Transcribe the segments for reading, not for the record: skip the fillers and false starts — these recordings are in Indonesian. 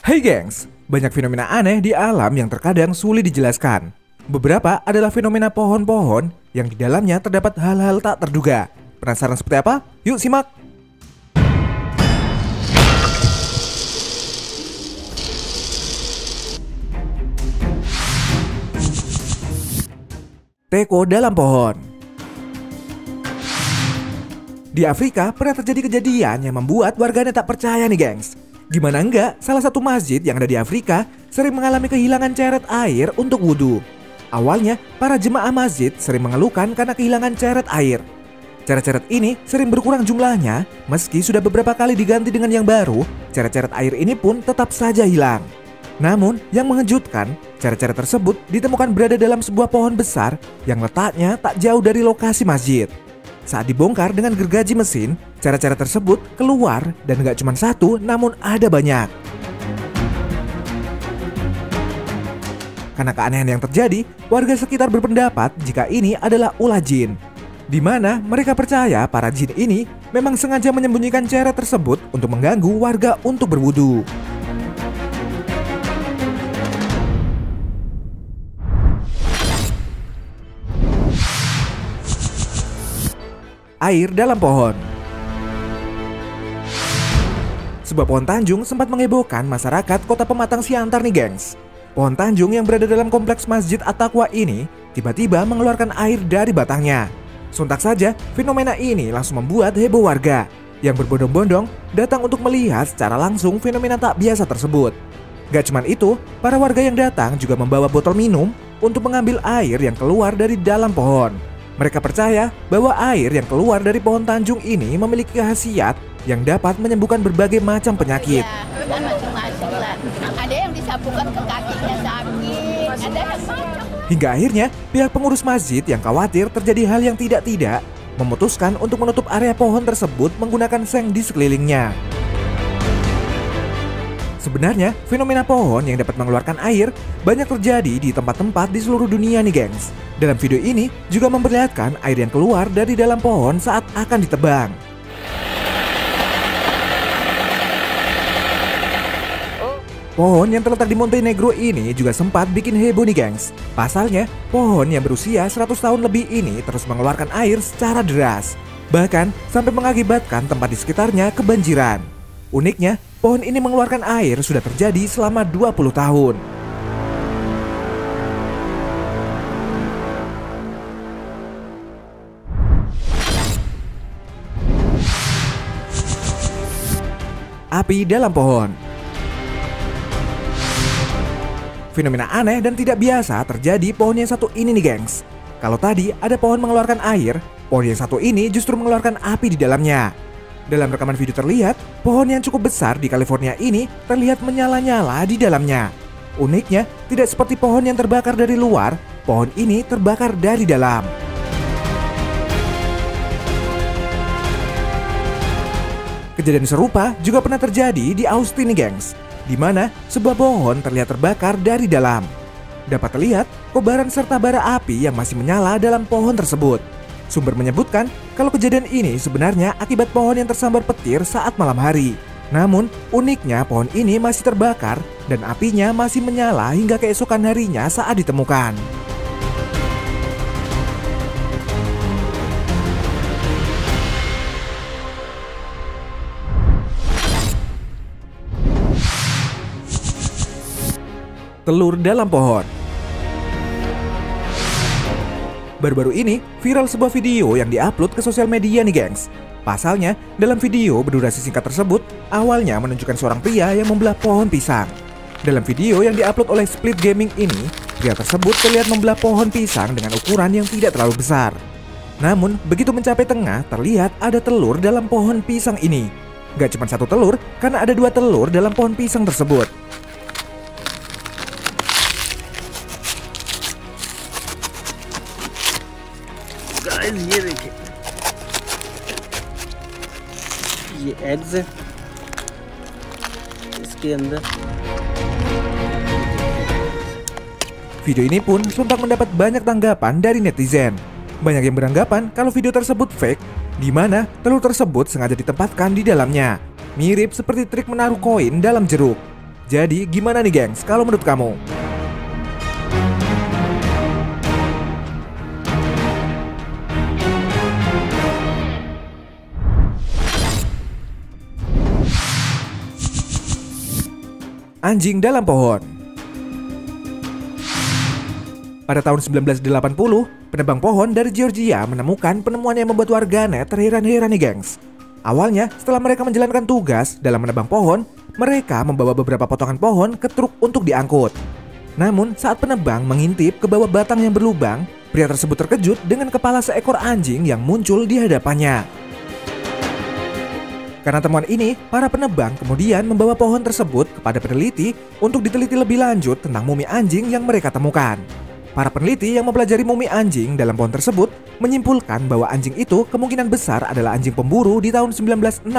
Hai gengs, banyak fenomena aneh di alam yang terkadang sulit dijelaskan. Beberapa adalah fenomena pohon-pohon yang di dalamnya terdapat hal-hal tak terduga. Penasaran seperti apa? Yuk simak! Teko dalam pohon. Di Afrika pernah terjadi kejadian yang membuat warganya tak percaya nih gengs. Gimana enggak, salah satu masjid yang ada di Afrika sering mengalami kehilangan ceret air untuk wudhu. Awalnya, para jemaah masjid sering mengeluhkan karena kehilangan ceret air. Ceret-ceret ini sering berkurang jumlahnya, meski sudah beberapa kali diganti dengan yang baru, ceret-ceret air ini pun tetap saja hilang. Namun, yang mengejutkan, ceret-ceret tersebut ditemukan berada dalam sebuah pohon besar yang letaknya tak jauh dari lokasi masjid. Saat dibongkar dengan gergaji mesin, ceret-ceret tersebut keluar dan gak cuma satu, namun ada banyak. Karena keanehan yang terjadi, warga sekitar berpendapat jika ini adalah ulah jin, di mana mereka percaya para jin ini memang sengaja menyembunyikan ceret tersebut untuk mengganggu warga untuk berwudu. Air dalam pohon. Sebuah pohon tanjung sempat menghebohkan masyarakat kota Pematang Siantar nih gengs. Pohon tanjung yang berada dalam kompleks Masjid At-Taqwa ini tiba-tiba mengeluarkan air dari batangnya. Sontak saja, fenomena ini langsung membuat heboh warga yang berbondong-bondong datang untuk melihat secara langsung fenomena tak biasa tersebut. Gak cuman itu, para warga yang datang juga membawa botol minum untuk mengambil air yang keluar dari dalam pohon. Mereka percaya bahwa air yang keluar dari pohon tanjung ini memiliki khasiat yang dapat menyembuhkan berbagai macam penyakit. Ya, kan macam-macam lah. Ada yang disapukan ke kakinya sakit, ada yang macam. Hingga akhirnya pihak pengurus masjid yang khawatir terjadi hal yang tidak memutuskan untuk menutup area pohon tersebut menggunakan seng di sekelilingnya. Sebenarnya, fenomena pohon yang dapat mengeluarkan air banyak terjadi di tempat-tempat di seluruh dunia nih gengs. Dalam video ini juga memperlihatkan air yang keluar dari dalam pohon saat akan ditebang. Pohon yang terletak di Montenegro ini juga sempat bikin heboh nih gengs. Pasalnya, pohon yang berusia 100 tahun lebih ini terus mengeluarkan air secara deras. Bahkan sampai mengakibatkan tempat di sekitarnya kebanjiran. Uniknya, pohon ini mengeluarkan air sudah terjadi selama 20 tahun. Api dalam pohon. Fenomena aneh dan tidak biasa terjadi pohon yang satu ini nih gengs. Kalau tadi ada pohon mengeluarkan air, pohon yang satu ini justru mengeluarkan api di dalamnya. Dalam rekaman video terlihat, pohon yang cukup besar di California ini terlihat menyala-nyala di dalamnya. Uniknya, tidak seperti pohon yang terbakar dari luar, pohon ini terbakar dari dalam. Kejadian serupa juga pernah terjadi di Austin nih gengs, di mana sebuah pohon terlihat terbakar dari dalam. Dapat terlihat kobaran serta bara api yang masih menyala dalam pohon tersebut. Sumber menyebutkan kalau kejadian ini sebenarnya akibat pohon yang tersambar petir saat malam hari. Namun, uniknya pohon ini masih terbakar dan apinya masih menyala hingga keesokan harinya saat ditemukan. Telur dalam pohon. Baru-baru ini viral sebuah video yang diupload ke sosial media nih gengs. Pasalnya, dalam video berdurasi singkat tersebut awalnya menunjukkan seorang pria yang membelah pohon pisang. Dalam video yang diupload oleh Split Gaming ini, pria tersebut terlihat membelah pohon pisang dengan ukuran yang tidak terlalu besar. Namun, begitu mencapai tengah, terlihat ada telur dalam pohon pisang ini. Gak cuma satu telur, karena ada 2 telur dalam pohon pisang tersebut. Guys, ये देखिए, ये एग्स है इसके अंदर. Video ini pun sontak mendapat banyak tanggapan dari netizen. Banyak yang beranggapan kalau video tersebut fake, di mana telur tersebut sengaja ditempatkan di dalamnya. Mirip seperti trik menaruh koin dalam jeruk. Jadi gimana nih gengs kalau menurut kamu? Anjing dalam pohon. Pada tahun 1980, penebang pohon dari Georgia menemukan penemuan yang membuat warganet terheran-heran nih gengs. Awalnya, setelah mereka menjalankan tugas dalam menebang pohon, mereka membawa beberapa potongan pohon ke truk untuk diangkut. Namun, saat penebang mengintip ke bawah batang yang berlubang, pria tersebut terkejut dengan kepala seekor anjing yang muncul di hadapannya. Karena temuan ini, para penebang kemudian membawa pohon tersebut kepada peneliti untuk diteliti lebih lanjut tentang mumi anjing yang mereka temukan. Para peneliti yang mempelajari mumi anjing dalam pohon tersebut menyimpulkan bahwa anjing itu kemungkinan besar adalah anjing pemburu di tahun 1960.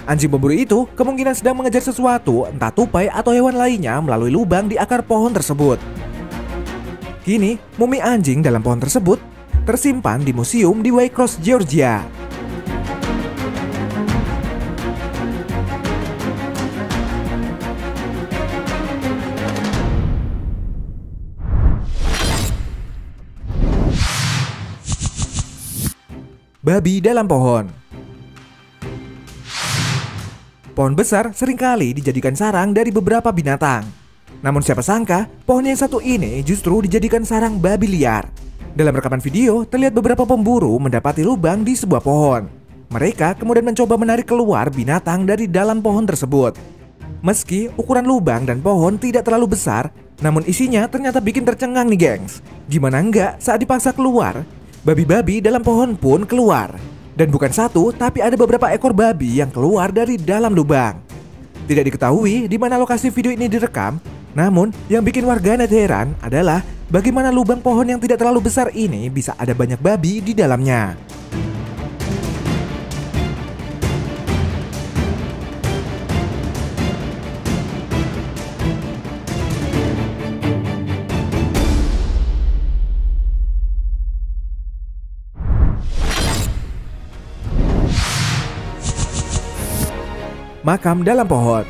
Anjing pemburu itu kemungkinan sedang mengejar sesuatu, entah tupai atau hewan lainnya melalui lubang di akar pohon tersebut. Kini, mumi anjing dalam pohon tersebut tersimpan di museum di Waycross, Georgia. Babi dalam pohon. Pohon besar seringkali dijadikan sarang dari beberapa binatang. Namun siapa sangka, pohon yang satu ini justru dijadikan sarang babi liar. Dalam rekaman video, terlihat beberapa pemburu mendapati lubang di sebuah pohon. Mereka kemudian mencoba menarik keluar binatang dari dalam pohon tersebut. Meski ukuran lubang dan pohon tidak terlalu besar, namun isinya ternyata bikin tercengang nih gengs. Gimana enggak saat dipaksa keluar, babi-babi dalam pohon pun keluar. Dan bukan satu, tapi ada beberapa ekor babi yang keluar dari dalam lubang. Tidak diketahui di mana lokasi video ini direkam, namun yang bikin warganet heran adalah bagaimana lubang pohon yang tidak terlalu besar ini bisa ada banyak babi di dalamnya. Makam dalam pohon.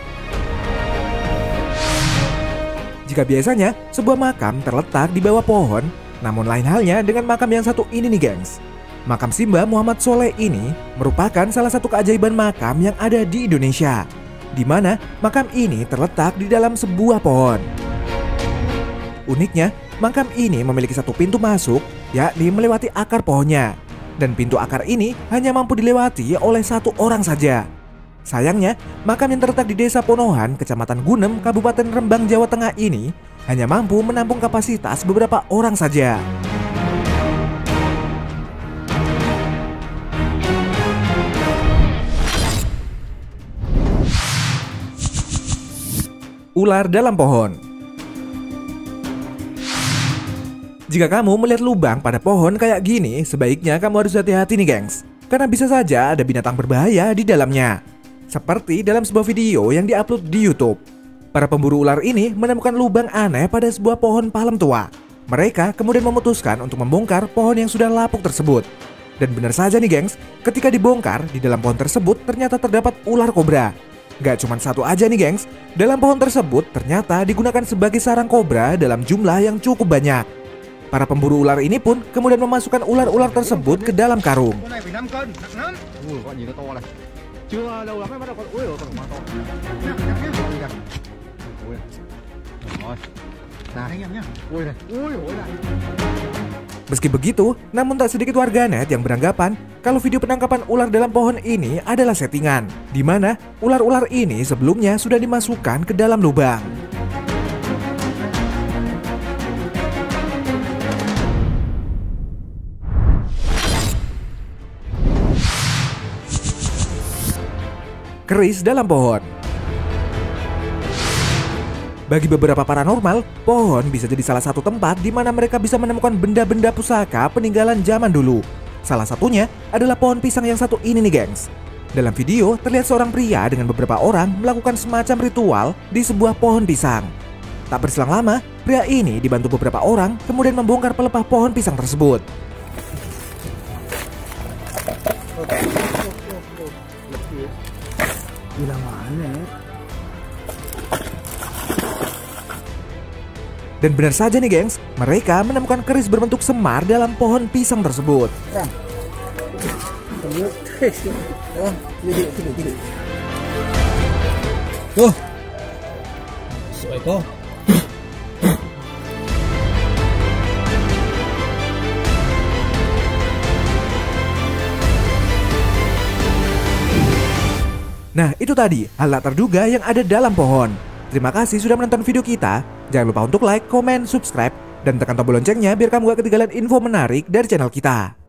Jika biasanya sebuah makam terletak di bawah pohon, namun lain halnya dengan makam yang satu ini nih gengs. Makam Simba Muhammad Soleh ini merupakan salah satu keajaiban makam yang ada di Indonesia, di mana makam ini terletak di dalam sebuah pohon. Uniknya, makam ini memiliki satu pintu masuk, yakni melewati akar pohonnya. Dan pintu akar ini hanya mampu dilewati oleh satu orang saja. Sayangnya, makam yang terletak di Desa Ponohan, Kecamatan Gunem, Kabupaten Rembang, Jawa Tengah ini hanya mampu menampung kapasitas beberapa orang saja. Ular dalam pohon. Jika kamu melihat lubang pada pohon kayak gini, sebaiknya kamu harus hati-hati nih gengs. Karena bisa saja ada binatang berbahaya di dalamnya. Seperti dalam sebuah video yang diupload di YouTube. Para pemburu ular ini menemukan lubang aneh pada sebuah pohon palem tua. Mereka kemudian memutuskan untuk membongkar pohon yang sudah lapuk tersebut. Dan benar saja nih gengs, ketika dibongkar, di dalam pohon tersebut ternyata terdapat ular kobra. Gak cuma satu aja nih gengs, dalam pohon tersebut ternyata digunakan sebagai sarang kobra dalam jumlah yang cukup banyak. Para pemburu ular ini pun kemudian memasukkan ular-ular tersebut ke dalam karung. Meski begitu, namun tak sedikit warganet yang beranggapan kalau video penangkapan ular dalam pohon ini adalah settingan, di mana ular-ular ini sebelumnya sudah dimasukkan ke dalam lubang. Keris dalam pohon. Bagi beberapa paranormal, pohon bisa jadi salah satu tempat di mana mereka bisa menemukan benda-benda pusaka peninggalan zaman dulu. Salah satunya adalah pohon pisang yang satu ini nih gengs. Dalam video terlihat seorang pria dengan beberapa orang melakukan semacam ritual di sebuah pohon pisang. Tak berselang lama, pria ini dibantu beberapa orang kemudian membongkar pelepah pohon pisang tersebut. Gila mana ya? Dan benar saja nih gengs, mereka menemukan keris berbentuk semar dalam pohon pisang tersebut. Tuh. Eko. Nah, itu tadi hal tak terduga yang ada dalam pohon. Terima kasih sudah menonton video kita. Jangan lupa untuk like, komen, subscribe, dan tekan tombol loncengnya biar kamu gak ketinggalan info menarik dari channel kita.